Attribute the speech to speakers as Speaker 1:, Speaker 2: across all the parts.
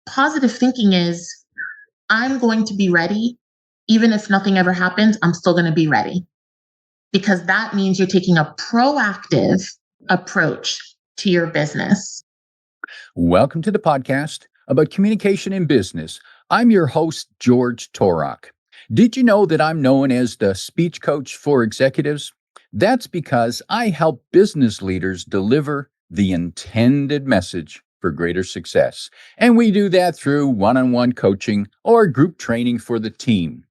Speaker 1: positive thinking is I'm going to be ready. Even if nothing ever happens, I'm still going to be ready because that means you're taking a proactive approach to your business.
Speaker 2: Welcome to the podcast about communication in business. I'm your host, George Torok. Did you know that I'm known as the speech coach for executives? That's because I help business leaders deliver the intended message for greater success. And we do that through one-on-one coaching or group training for the team.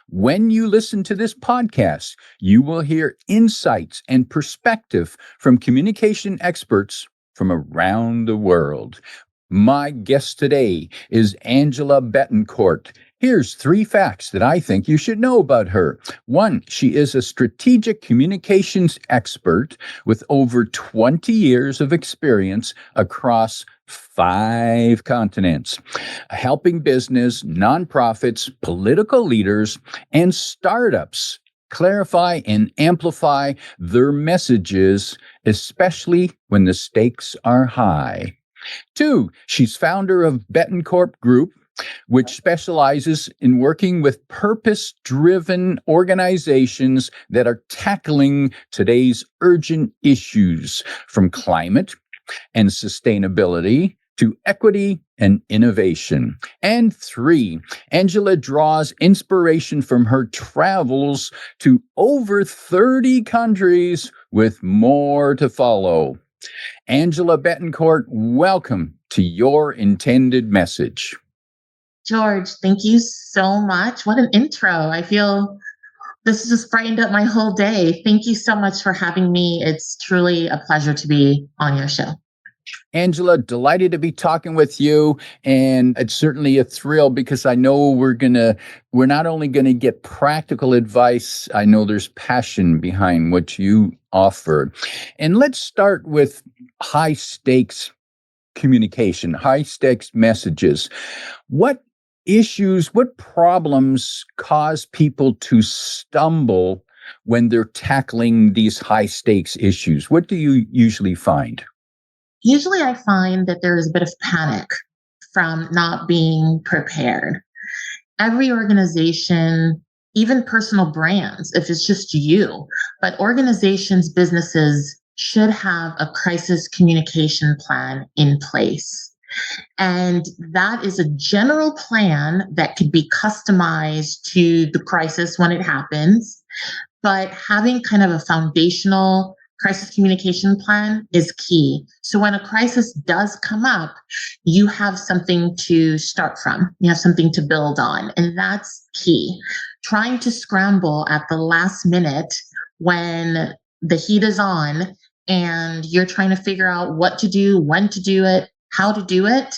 Speaker 2: When you listen to this podcast, you will hear insights and perspective from communication experts from around the world. My guest today is Angela Betancourt. Here's 3 facts that I think you should know about her. 1, she is a strategic communications expert with over 20 years of experience across 5 continents, helping business, nonprofits, political leaders, and startups clarify and amplify their messages, especially when the stakes are high. 2, she's founder of Betancourt Group, which specializes in working with purpose-driven organizations that are tackling today's urgent issues, from climate and sustainability to equity and innovation. And 3, Angela draws inspiration from her travels to over 30 countries with more to follow. Angela Betancourt, welcome to Your Intended Message.
Speaker 1: George, thank you so much. What an intro. I feel this has just brightened up my whole day. Thank you so much for having me. It's truly a pleasure to be on your show.
Speaker 2: Angela, delighted to be talking with you. And it's certainly a thrill because I know we're not only going to get practical advice, I know there's passion behind what you offer. And let's start with high stakes communication, high stakes messages. What issues, what problems cause people to stumble when they're tackling these high stakes issues? What do you usually find?
Speaker 1: Usually I find that there is a bit of panic from not being prepared. Every organization, even personal brands, if it's just you, but organizations, businesses should have a crisis communication plan in place. And that is a general plan that could be customized to the crisis when it happens. But having kind of a foundational crisis communication plan is key. So when a crisis does come up, you have something to start from. You have something to build on. And that's key. Trying to scramble at the last minute when the heat is on and you're trying to figure out what to do, when to do it, how to do it,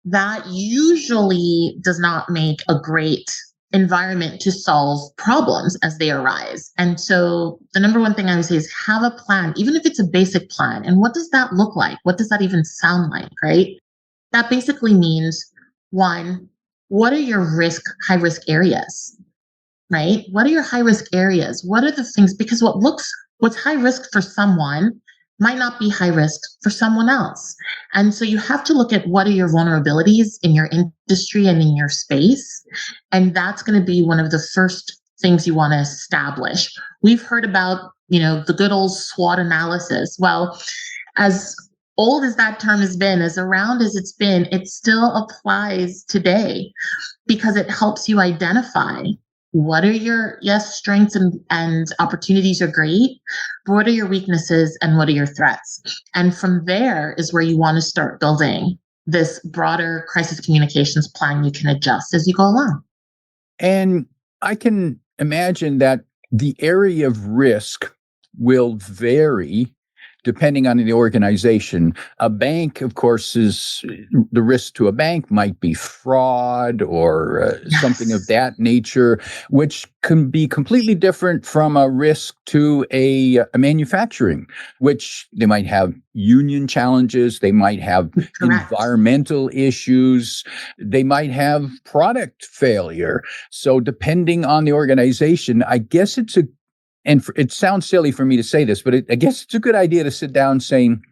Speaker 1: that usually does not make a great environment to solve problems as they arise. And so the number one thing I would say is have a plan, even if it's a basic plan. And what does that look like? What does that even sound like, right? That basically means, 1, what are your high risk areas, right? What are your high risk areas? What are the things? Because what's high risk for someone might not be high risk for someone else. And so you have to look at what are your vulnerabilities in your industry and in your space. And that's going to be one of the first things you want to establish. We've heard about, the good old SWOT analysis. Well, as old as that term has been, as around as it's been, it still applies today because it helps you identify what are your, strengths and opportunities are great, but what are your weaknesses and what are your threats? And from there is where you want to start building this broader crisis communications plan you can adjust as you go along.
Speaker 2: And I can imagine that the area of risk will vary depending on the organization. A bank, of course, the risk to a bank might be fraud or something of that nature, which can be completely different from a risk to a manufacturing, which they might have union challenges, they might have environmental issues, they might have product failure. So depending on the organization, I guess it sounds silly for me to say this, but I guess it's a good idea to sit down saying,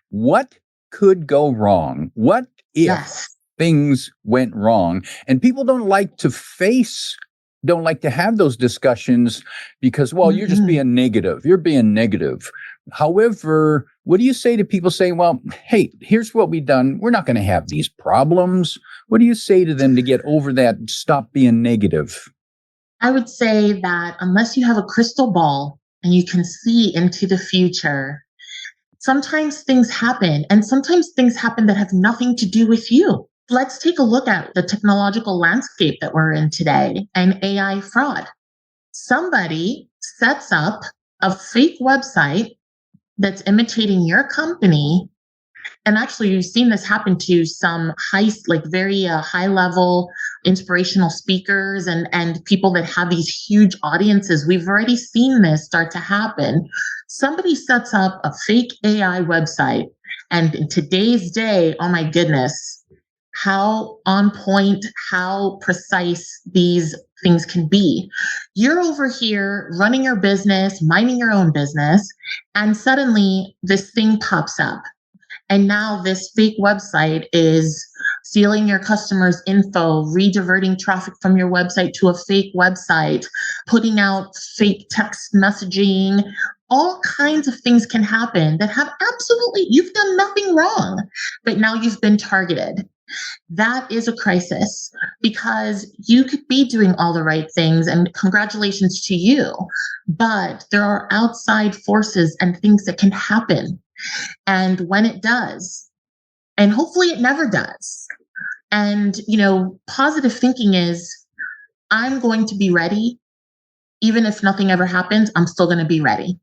Speaker 2: what could go wrong? What if things went wrong. And people don't like to have those discussions because, well, you're just
Speaker 1: Mhm.
Speaker 2: being negative. You're being negative. However, what do you say to people saying, well, hey, here's what we've done. We're not going to have these problems. What do you say to them to get over that and stop being negative?
Speaker 1: I would say that unless you have a crystal ball and you can see into the future, sometimes things happen, and sometimes things happen that have nothing to do with you. Let's take a look at the technological landscape that we're in today and AI fraud. Somebody sets up a fake website that's imitating your company. And actually, you've seen this happen to some like very high level inspirational speakers and people that have these huge audiences. We've already seen this start to happen. Somebody sets up a fake AI website, and in today's day, oh my goodness, how on point, how precise these things can be. You're over here running your business, minding your own business, and suddenly this thing pops up, and now this fake website is stealing your customers' info, rediverting traffic from your website to a fake website, putting out fake text messaging. All kinds of things can happen that have absolutely, you've done nothing wrong, but now you've been targeted. That is a crisis because you could be doing all the right things, and congratulations to you. But there are outside forces and things that can happen. And when it does, and hopefully it never does, and positive thinking is, I'm going to be ready. Even if nothing ever happens, I'm still going to be ready,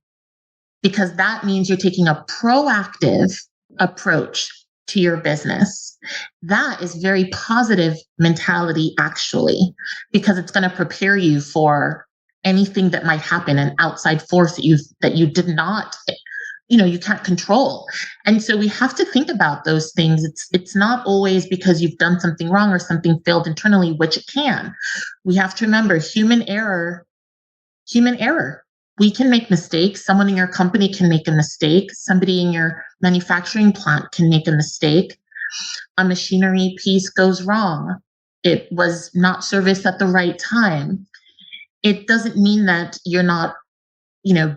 Speaker 1: because that means you're taking a proactive approach to your business. That is very positive mentality, actually, because it's going to prepare you for anything that might happen, an outside force that you did not, you can't control. And so we have to think about those things. It's not always because you've done something wrong or something failed internally, which it can. We have to remember human error. We can make mistakes. Someone in your company can make a mistake. Somebody in your manufacturing plant can make a mistake. A machinery piece goes wrong. It was not serviced at the right time. It doesn't mean that you're not,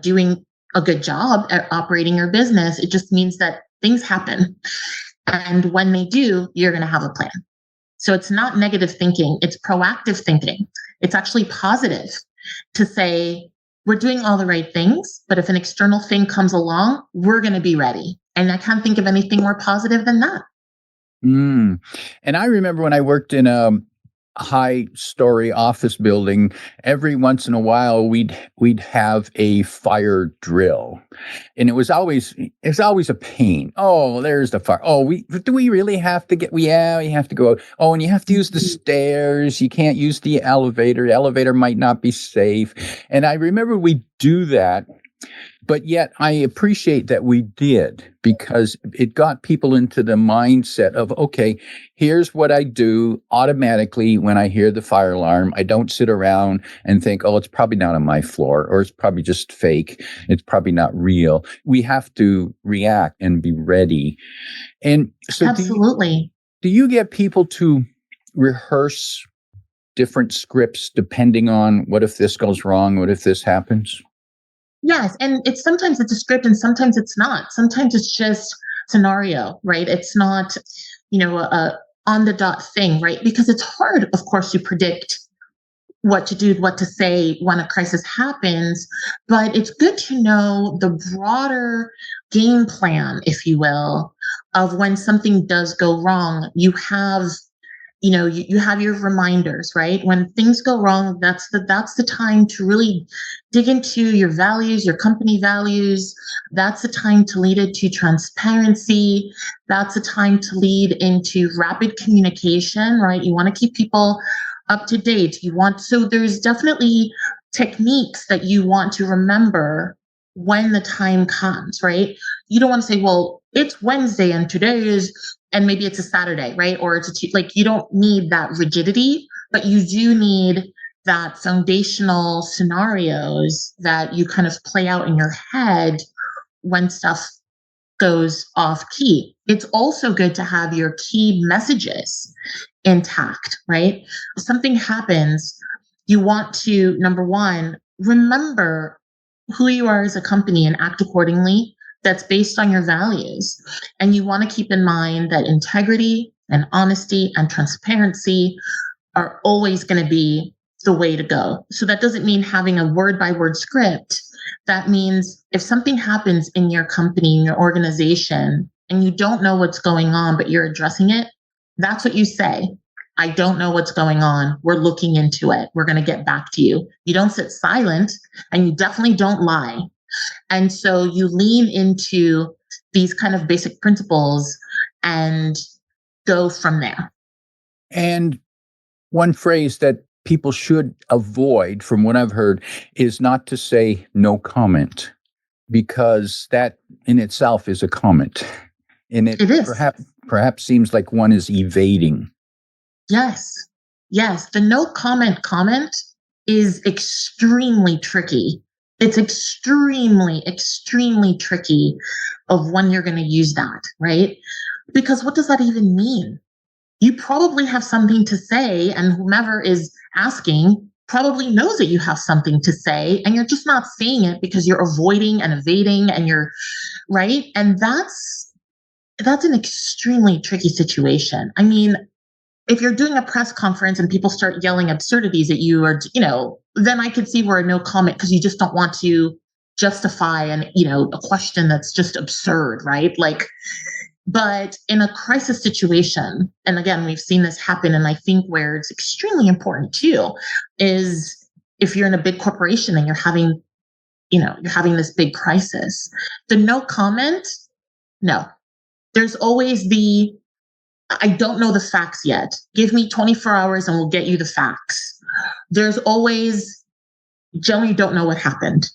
Speaker 1: doing a good job at operating your business. It just means that things happen. And when they do, you're going to have a plan. So it's not negative thinking, it's proactive thinking. It's actually positive to say, we're doing all the right things, but if an external thing comes along, we're going to be ready. And I can't think of anything more positive than that.
Speaker 2: Mm. And I remember when I worked in a high story office building, every once in a while we'd have a fire drill. And it was always a pain. Oh, there's the fire. Oh, we really have to yeah, we have to go out. Oh, and you have to use the stairs. You can't use the elevator. The elevator might not be safe. And I remember we do that. But yet I appreciate that we did, because it got people into the mindset of, okay, here's what I do automatically when I hear the fire alarm. I don't sit around and think, oh, it's probably not on my floor, or it's probably just fake. It's probably not real. We have to react and be ready. And so
Speaker 1: Absolutely.
Speaker 2: do you get people to rehearse different scripts depending on what if this goes wrong? What if this happens?
Speaker 1: Yes, and sometimes it's a script and sometimes it's not. Sometimes it's just scenario, right? It's not, a on the dot thing, right? Because it's hard, of course, to predict what to do, what to say when a crisis happens, but it's good to know the broader game plan, if you will, of when something does go wrong. You have your reminders, right? When things go wrong, that's the time to really dig into your values, your company values. That's the time to lead it to transparency. That's the time to lead into rapid communication, right? You want to keep people up to date. So there's definitely techniques that you want to remember when the time comes, right? You don't want to say, well, it's Wednesday and and maybe it's a Saturday, right? Or like, you don't need that rigidity, but you do need that foundational scenarios that you kind of play out in your head when stuff goes off key. It's also good to have your key messages intact, right? If something happens, you want to, number one, remember who you are as a company and act accordingly. That's based on your values. And you want to keep in mind that integrity and honesty and transparency are always going to be the way to go. So that doesn't mean having a word by word script. That means if something happens in your company, in your organization, and you don't know what's going on, but you're addressing it, that's what you say. I don't know what's going on. We're looking into it. We're going to get back to you. You don't sit silent, and you definitely don't lie. And so you lean into these kind of basic principles and go from there.
Speaker 2: And one phrase that people should avoid, from what I've heard, is not to say no comment, because that in itself is a comment. And it
Speaker 1: It is.
Speaker 2: perhaps seems like one is evading.
Speaker 1: Yes. Yes. The no comment is extremely tricky. It's extremely, extremely tricky of when you're going to use that, right? Because what does that even mean? You probably have something to say, and whomever is asking probably knows that you have something to say, and you're just not saying it because you're avoiding and evading, and you're right. And that's an extremely tricky situation. I mean, if you're doing a press conference and people start yelling absurdities at you, or then I could see where a no comment, because you just don't want to justify a question that's just absurd, right? Like, but in a crisis situation, and again, we've seen this happen, and I think where it's extremely important too is if you're in a big corporation and you're having this big crisis, the no comment, no. There's always the, I don't know the facts yet. Give me 24 hours and we'll get you the facts. There's always, generally don't know what happened,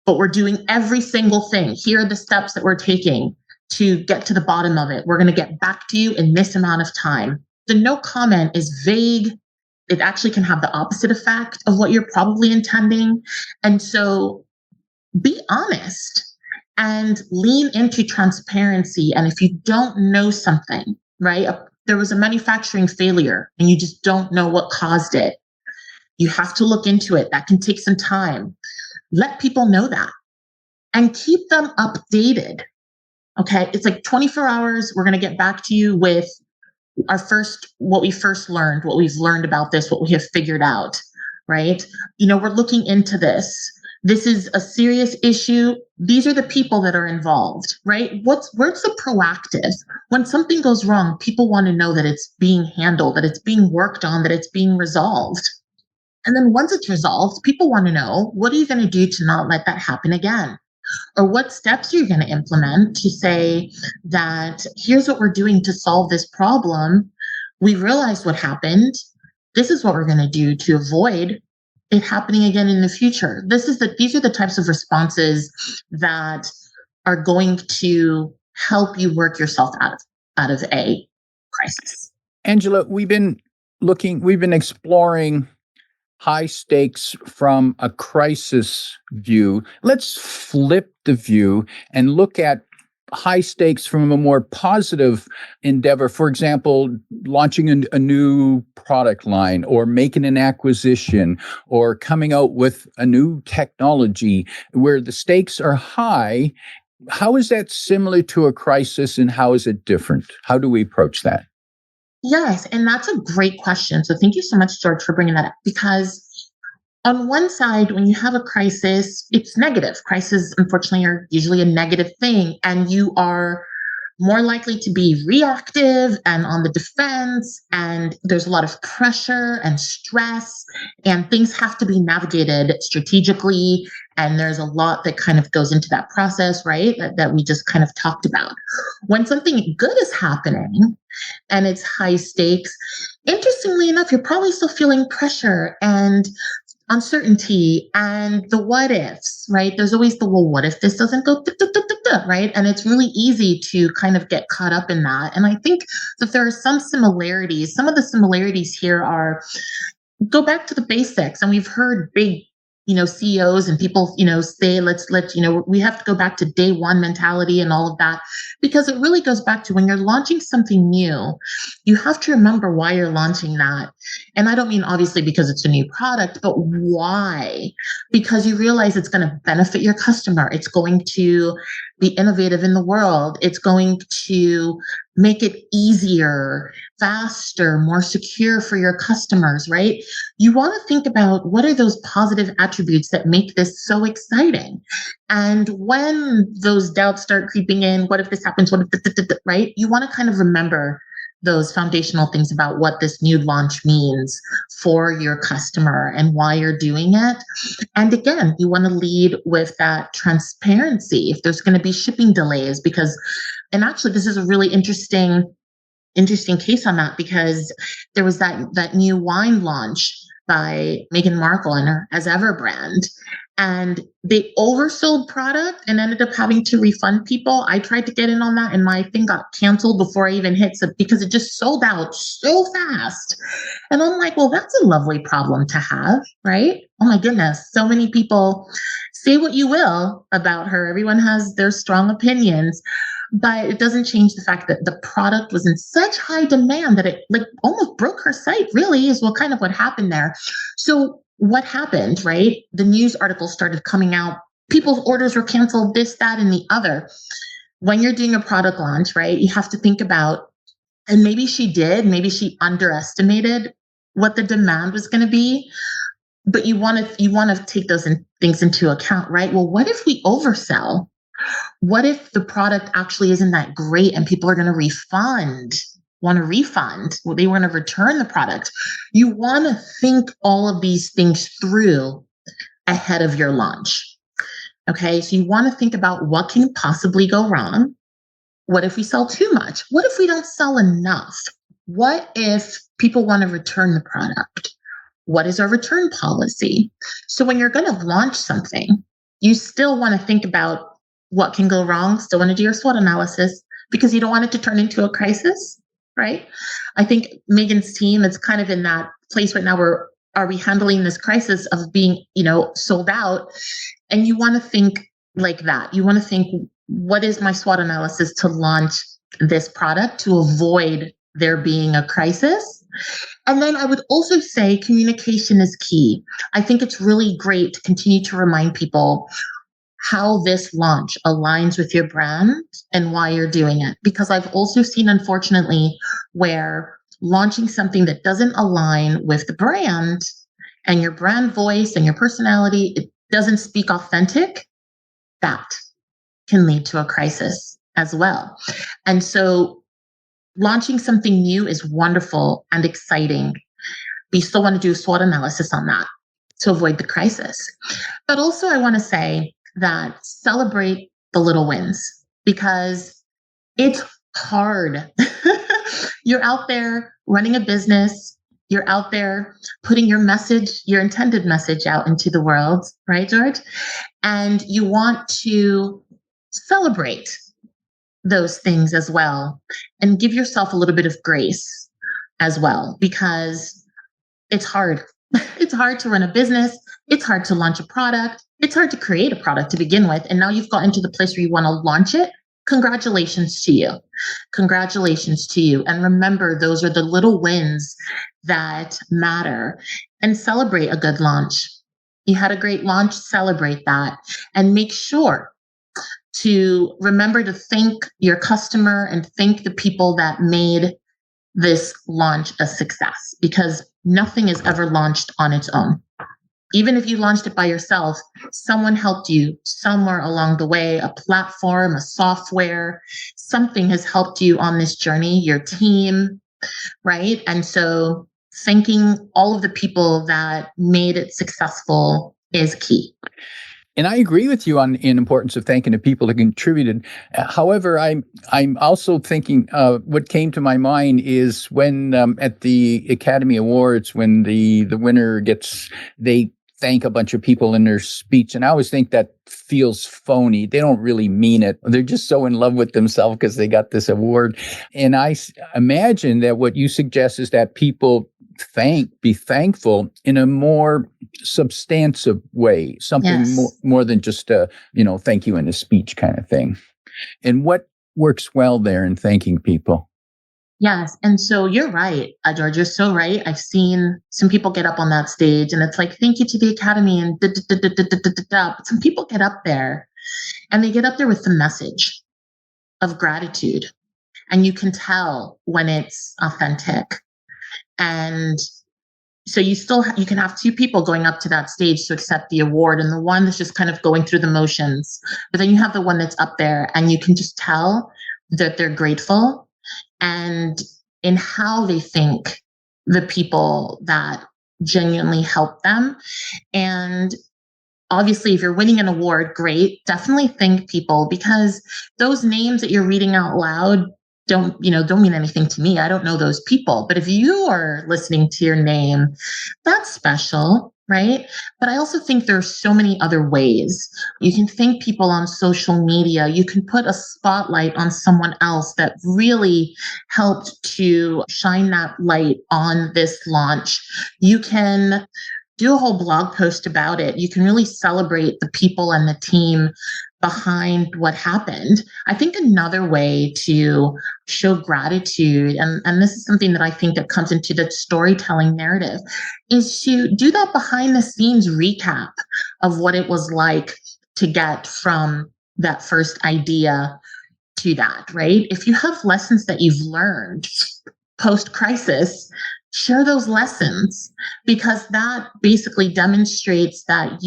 Speaker 1: but we're doing every single thing. Here are the steps that we're taking to get to the bottom of it. We're going to get back to you in this amount of time. The no comment is vague. It actually can have the opposite effect of what you're probably intending. And so be honest and lean into transparency. And if you don't know something, right? There was a manufacturing failure and you just don't know what caused it. You have to look into it. That can take some time. Let people know that and keep them updated. Okay. It's like 24 hours. We're going to get back to you with what we first learned, what we've learned about this, what we have figured out, right? We're looking into this. This is a serious issue. These are the people that are involved, right? Where's the proactive? When something goes wrong, people want to know that it's being handled, that it's being worked on, that it's being resolved. And then once it's resolved, people want to know, what are you going to do to not let that happen again? Or what steps you're going to implement to say that here's what we're doing to solve this problem. We realized what happened. This is what we're going to do to avoid it happening again in the future. These are the types of responses that are going to help you work yourself out of a crisis.
Speaker 2: Angela, we've been exploring high stakes from a crisis view. Let's flip the view and look at high stakes from a more positive endeavor. For example, launching a new product line, or making an acquisition, or coming out with a new technology where the stakes are high. How is that similar to a crisis, and how is it different? How do we approach that?
Speaker 1: Yes, and that's a great question. So thank you so much, George, for bringing that up, because on one side, when you have a crisis, it's negative. Crises, unfortunately, are usually a negative thing, and you are more likely to be reactive and on the defense, and there's a lot of pressure and stress, and things have to be navigated strategically, and there's a lot that kind of goes into that process, right? That we just kind of talked about. When something good is happening and it's high stakes, interestingly enough, you're probably still feeling pressure and uncertainty and the what ifs, right? There's always the, well, what if this doesn't go, right? And it's really easy to kind of get caught up in that. And I think that there are some similarities. Some of the similarities here are, go back to the basics. And we've heard big CEOs and people, say, let's, we have to go back to day one mentality and all of that, because it really goes back to when you're launching something new, you have to remember why you're launching that. And I don't mean obviously because it's a new product, but why? Because you realize it's going to benefit your customer. It's going to be innovative in the world. It's going to make it easier, faster, more secure for your customers, right? You want to think about what are those positive attributes that make this so exciting. And when those doubts start creeping in, what if this happens? What if, right? You want to kind of remember those foundational things about what this new launch means for your customer and why you're doing it. And again, you want to lead with that transparency if there's going to be shipping delays, and actually this is a really interesting case on that, because there was that new wine launch by Meghan Markle and her As Ever brand, and they oversold product and ended up having to refund people. I tried to get in on that and my thing got canceled before I even hit because it just sold out so fast. And I'm like, well, that's a lovely problem to have, right? Oh my goodness. So many people, say what you will about her. Everyone has their strong opinions, but it doesn't change the fact that the product was in such high demand that it almost broke her site, really, is what happened there. So what happened, right? The news articles started coming out. People's orders were canceled, this, that, and the other. When you're doing a product launch, right, you have to think about, and maybe she underestimated what the demand was going to be, but you want to take those things into account, right? Well, what if we oversell? What if the product actually isn't that great and people are going to want to refund? Well, they want to return the product. You want to think all of these things through ahead of your launch. Okay, so you want to think about what can possibly go wrong. What if we sell too much? What if we don't sell enough? What if people want to return the product? What is our return policy? So when you're going to launch something, you still want to think about what can go wrong. Still want to do your SWOT analysis because you don't want it to turn into a crisis, right? I think Megan's team is kind of in that place right now where are we handling this crisis of being, sold out? And you want to think like that. You want to think, what is my SWOT analysis to launch this product to avoid there being a crisis? And then I would also say communication is key. I think it's really great to continue to remind people how this launch aligns with your brand and why you're doing it. Because I've also seen, unfortunately, where launching something that doesn't align with the brand and your brand voice and your personality, it doesn't speak authentic, that can lead to a crisis as well. And so launching something new is wonderful and exciting. We still want to do a SWOT analysis on that to avoid the crisis. But also I want to say that celebrate the little wins, because it's hard. You're out there running a business. You're out there putting your message, your intended message out into the world, right, George? And you want to celebrate those things as well and give yourself a little bit of grace as well, because it's hard. It's hard to run a business. It's hard to launch a product. It's hard to create a product to begin with. And now you've gotten to the place where you want to launch it. Congratulations to you. Congratulations to you. And remember, those are the little wins that matter. And celebrate a good launch. You had a great launch, celebrate that. And make sure to remember to thank your customer and thank the people that made this launch a success, because nothing is ever launched on its own. Even if you launched it by yourself, someone helped you somewhere along the way, a platform, a software, something has helped you on this journey, your team, right? And so thanking all of the people that made it successful is key.
Speaker 2: And I agree with you on the importance of thanking the people that contributed. However, I'm also thinking what came to my mind is when at the Academy Awards, when the winner they thank a bunch of people in their speech. And I always think that feels phony. They don't really mean it. They're just so in love with themselves because they got this award. And I imagine that what you suggest is that people be thankful in a more substantive way, something
Speaker 1: Yes.
Speaker 2: more than just a, thank you in a speech kind of thing. And what works well there in thanking people?
Speaker 1: Yes. And so you're right, George, you're so right. I've seen some people get up on that stage and it's like, thank you to the Academy and da, da, da, da, da, da, da, da, da. But some people get up there and they get up there with the message of gratitude. And you can tell when it's authentic. And so you can have two people going up to that stage to accept the award, and the one that's just kind of going through the motions. But then you have the one that's up there and you can just tell that they're grateful and in how they think the people that genuinely help them. And obviously, if you're winning an award, great. Definitely thank people, because those names that you're reading out loud don't mean anything to me. I don't know those people. But if you are listening to your name, that's special, right? But I also think there are so many other ways. You can thank people on social media. You can put a spotlight on someone else that really helped to shine that light on this launch. You can do a whole blog post about it. You can really celebrate the people and the team behind what happened. I think another way to show gratitude, and this is something that I think that comes into the storytelling narrative, is to do that behind the scenes recap of what it was like to get from that first idea to that, right? If you have lessons that you've learned post crisis, share those lessons, because that basically demonstrates that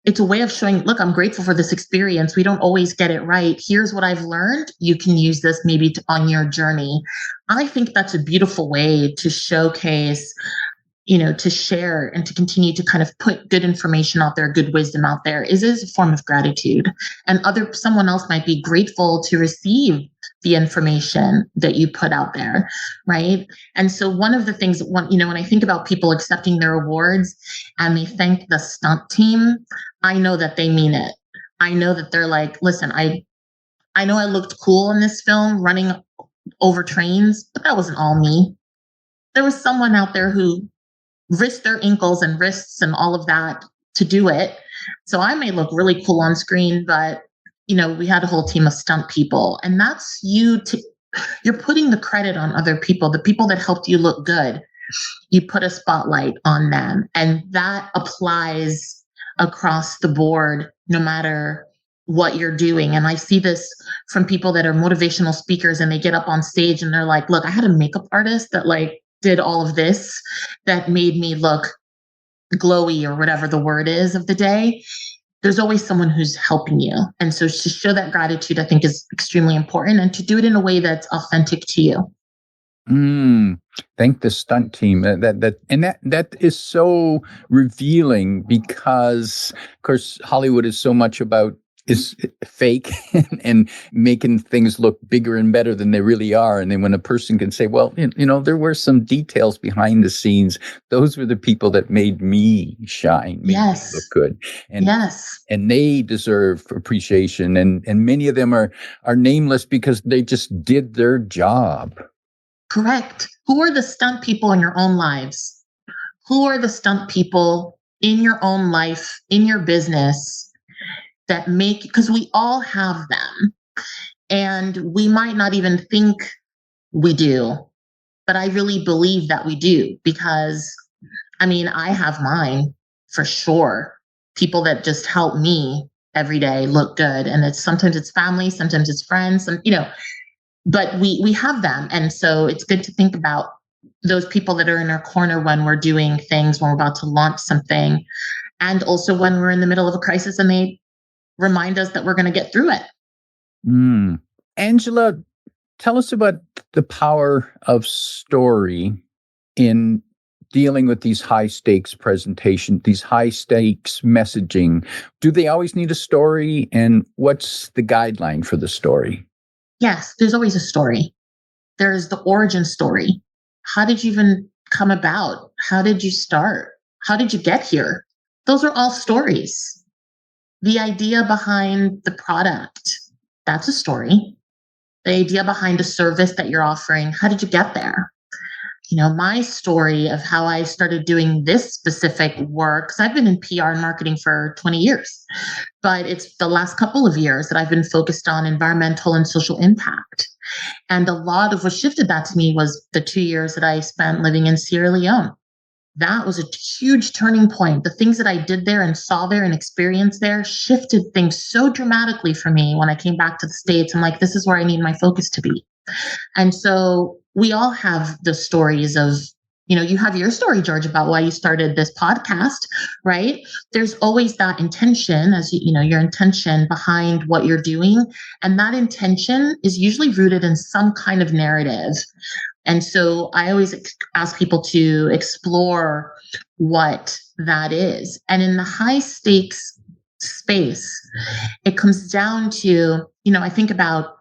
Speaker 1: it's a way of showing, look, I'm grateful for this experience. We don't always get it right. Here's what I've learned. You can use this maybe on your journey. I think that's a beautiful way to showcase, to share and to continue to kind of put good information out there, good wisdom out there is a form of gratitude. And someone else might be grateful to receive the information that you put out there, right? And so one of the things, when I think about people accepting their awards and they thank the stunt team, I know that they mean it. I know that they're like, listen, I know I looked cool in this film running over trains, but that wasn't all me. There was someone out there who risked their ankles and wrists and all of that to do it. So I may look really cool on screen, but we had a whole team of stunt people, and that's you're putting the credit on other people, the people that helped you look good. You put a spotlight on them, and that applies across the board, no matter what you're doing. And I see this from people that are motivational speakers, and they get up on stage and they're like, look, I had a makeup artist that did all of this that made me look glowy, or whatever the word is of the day. There's always someone who's helping you. And so to show that gratitude, I think, is extremely important, and to do it in a way that's authentic to you.
Speaker 2: Thank the stunt team. That is so revealing, because, of course, Hollywood is so much about is fake and making things look bigger and better than they really are. And then when a person can say, well, there were some details behind the scenes. Those were the people that made me shine, made me look good. And
Speaker 1: yes.
Speaker 2: And they deserve appreciation. And many of them are nameless because they just did their job.
Speaker 1: Correct. Who are the stunt people in your own lives? Who are the stunt people in your own life, in your business, that because we all have them, and we might not even think we do, but I really believe that we do, because I have mine for sure. People that just help me every day look good. And sometimes it's family, sometimes it's friends, but we have them. And so it's good to think about those people that are in our corner when we're doing things, when we're about to launch something, and also when we're in the middle of a crisis and they remind us that we're going to get through it.
Speaker 2: Angela, tell us about the power of story in dealing with these high stakes presentations, these high stakes messaging. Do they always need a story? And what's the guideline for the story?
Speaker 1: Yes, there's always a story. There's the origin story. How did you even come about? How did you start? How did you get here? Those are all stories. The idea behind the product, that's a story. The idea behind the service that you're offering, how did you get there? my story of how I started doing this specific work, because I've been in PR and marketing for 20 years, but it's the last couple of years that I've been focused on environmental and social impact. And a lot of what shifted that to me was the 2 years that I spent living in Sierra Leone. That was a huge turning point. The things that I did there and saw there and experienced there shifted things so dramatically for me when I came back to the States. I'm like, this is where I need my focus to be. And so we all have the stories of, you have your story, George, about why you started this podcast, right? There's always that intention, as your intention behind what you're doing. And that intention is usually rooted in some kind of narrative. And so I always ask people to explore what that is. And in the high stakes space, it comes down to, I think about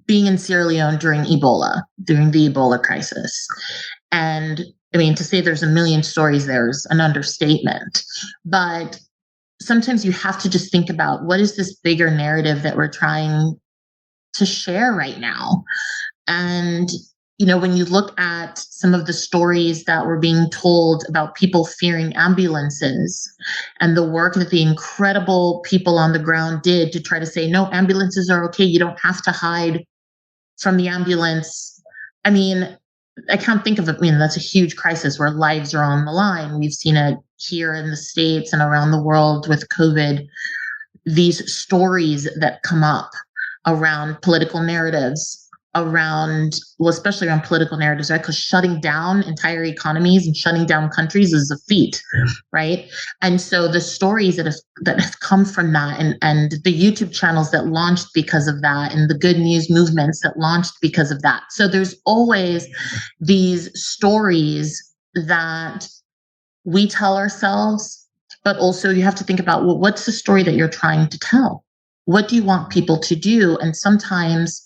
Speaker 1: being in Sierra Leone during the Ebola crisis. And I mean, to say there's a million stories there is an understatement. But sometimes you have to just think about, what is this bigger narrative that we're trying to share right now? And when you look at some of the stories that were being told about people fearing ambulances and the work that the incredible people on the ground did to try to say, no, ambulances are okay. You don't have to hide from the ambulance. I mean, I can't think of it. That's a huge crisis where lives are on the line. We've seen it here in the States and around the world with COVID. These stories that come up around political narratives, especially around political narratives, right? Because shutting down entire economies and shutting down countries is a feat, right? And so the stories that have come from that, and the YouTube channels that launched because of that, and the good news movements that launched because of that. So there's always these stories that we tell ourselves, but also you have to think about, well, what's the story that you're trying to tell? What do you want people to do? And sometimes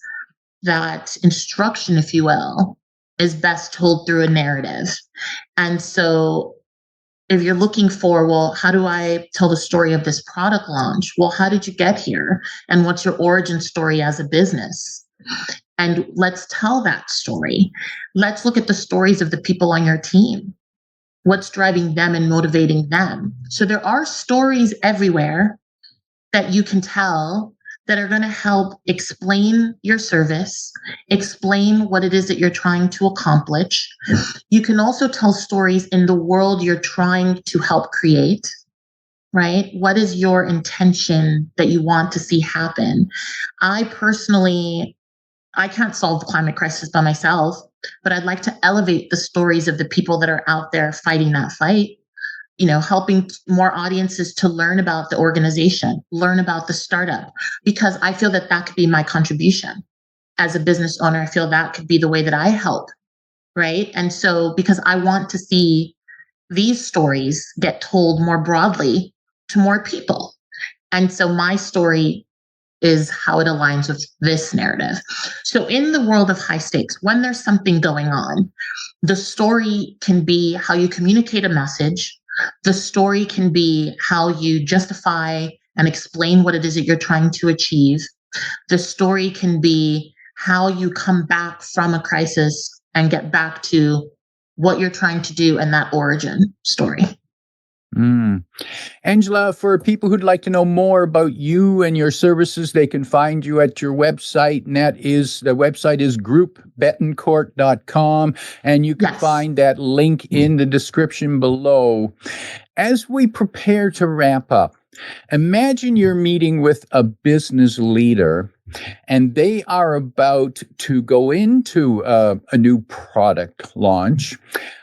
Speaker 1: that instruction, if you will, is best told through a narrative. And so if you're looking for, well, how do I tell the story of this product launch? Well, how did you get here? And what's your origin story as a business? And let's tell that story. Let's look at the stories of the people on your team. What's driving them and motivating them? So there are stories everywhere that you can tell that are going to help explain your service, explain what it is that you're trying to accomplish. You can also tell stories in the world you're trying to help create, right? What is your intention that you want to see happen? I can't solve the climate crisis by myself, but I'd like to elevate the stories of the people that are out there fighting that fight. Helping more audiences to learn about the organization, learn about the startup, because I feel that could be my contribution as a business owner. I feel that could be the way that I help, right? And so, because I want to see these stories get told more broadly to more people. And so my story is how it aligns with this narrative. So in the world of high stakes, when there's something going on, the story can be how you communicate a message. The story can be how you justify and explain what it is that you're trying to achieve. The story can be how you come back from a crisis and get back to what you're trying to do and that origin story.
Speaker 2: Angela, for people who'd like to know more about you and your services, they can find you at your website, and the website is groupbetancourt.com, and you can find that link in the description below. As we prepare to wrap up, imagine you're meeting with a business leader and they are about to go into a new product launch.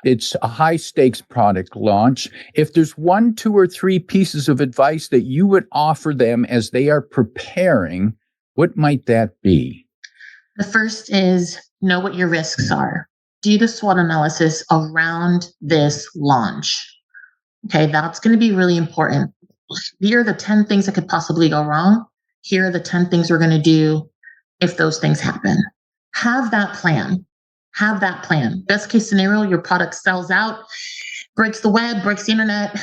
Speaker 2: It's a high stakes product launch. If there's 1, 2, or 3 pieces of advice that you would offer them as they are preparing, what might that be?
Speaker 1: The first is know what your risks are. Do the SWOT analysis around this launch. Okay, that's going to be really important. Here are the 10 things that could possibly go wrong. Here are the 10 things we're going to do if those things happen. Have that plan. Best case scenario, your product sells out, breaks the web, breaks the internet.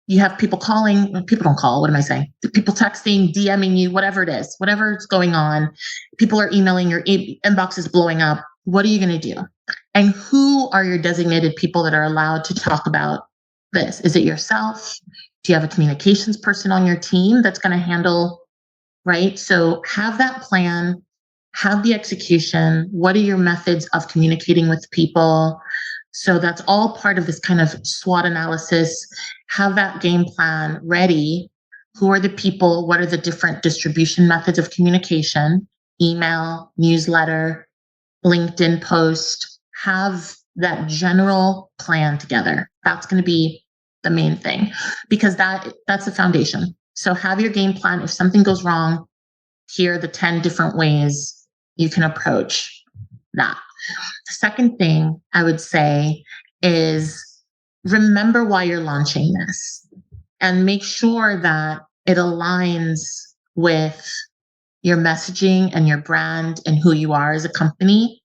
Speaker 1: You have people calling. People don't call. What am I saying? People texting, DMing you, whatever it is, whatever's going on. People are emailing, your inbox is blowing up. What are you going to do? And who are your designated people that are allowed to talk about this? Is it yourself? Do you have a communications person on your team that's going to handle, right? So have that plan, have the execution. What are your methods of communicating with people? So that's all part of this kind of SWOT analysis. Have that game plan ready. Who are the people? What are the different distribution methods of communication? Email, newsletter, LinkedIn post. Have that general plan together. That's going to be the main thing, because that's the foundation. So have your game plan. If something goes wrong, here are the 10 different ways you can approach that. The second thing I would say is remember why you're launching this and make sure that it aligns with your messaging and your brand and who you are as a company.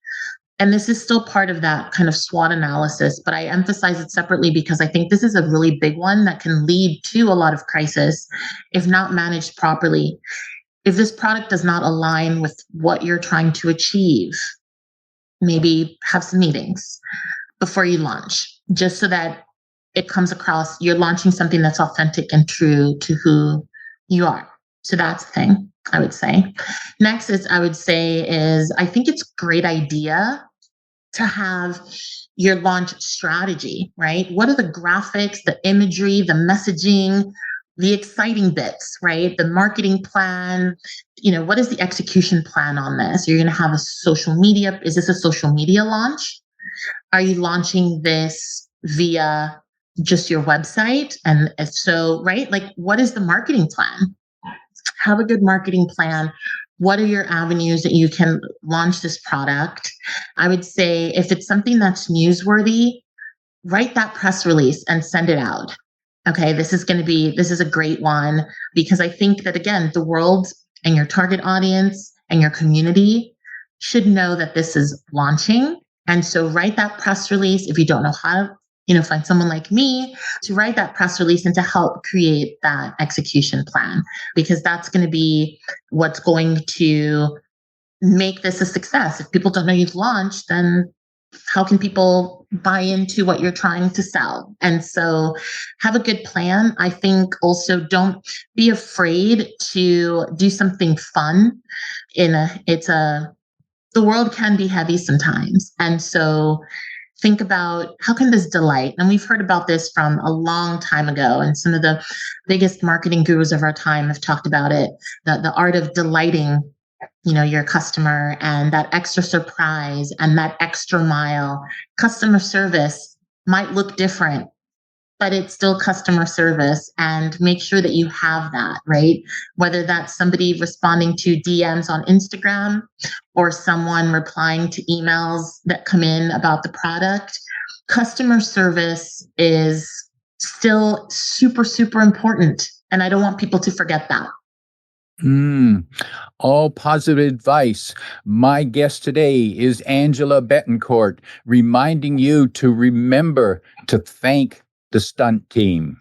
Speaker 1: And this is still part of that kind of SWOT analysis, but I emphasize it separately because I think this is a really big one that can lead to a lot of crisis if not managed properly. If this product does not align with what you're trying to achieve, maybe have some meetings before you launch, just so that it comes across you're launching something that's authentic and true to who you are. So that's the thing I would say. Next is I think it's a great idea to have your launch strategy, right? What are the graphics, the imagery, the messaging, the exciting bits, right? The marketing plan, what is the execution plan on this? You're going to have a social media. Is this a social media launch? Are you launching this via just your website? And so, right? Like, what is the marketing plan? Have a good marketing plan. What are your avenues that you can launch this product? I would say if it's something that's newsworthy, write that press release and send it out. Okay, this is a great one, because I think that, again, the world and your target audience and your community should know that this is launching. And so write that press release. If you don't know how to, find someone like me to write that press release and to help create that execution plan, because that's going to be what's going to make this a success. If people don't know you've launched, then how can people buy into what you're trying to sell? And so have a good plan. I think also don't be afraid to do something fun. The world can be heavy sometimes. And so think about how can this delight? And we've heard about this from a long time ago. And some of the biggest marketing gurus of our time have talked about it, the art of delighting your customer, and that extra surprise and that extra mile. Customer service might look different, but it's still customer service, and make sure that you have that, right? Whether that's somebody responding to DMs on Instagram or someone replying to emails that come in about the product, customer service is still super, super important. And I don't want people to forget that.
Speaker 2: All positive advice. My guest today is Angela Betancourt, reminding you to remember to thank the stunt team.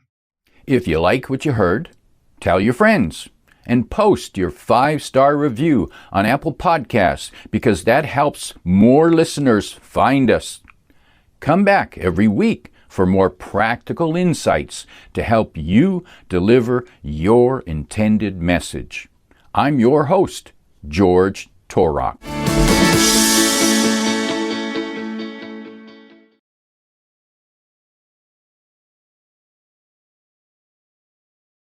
Speaker 2: If you like what you heard, tell your friends and post your 5-star review on Apple Podcasts, because that helps more listeners find us. Come back every week for more practical insights to help you deliver your intended message. I'm your host, George Torok.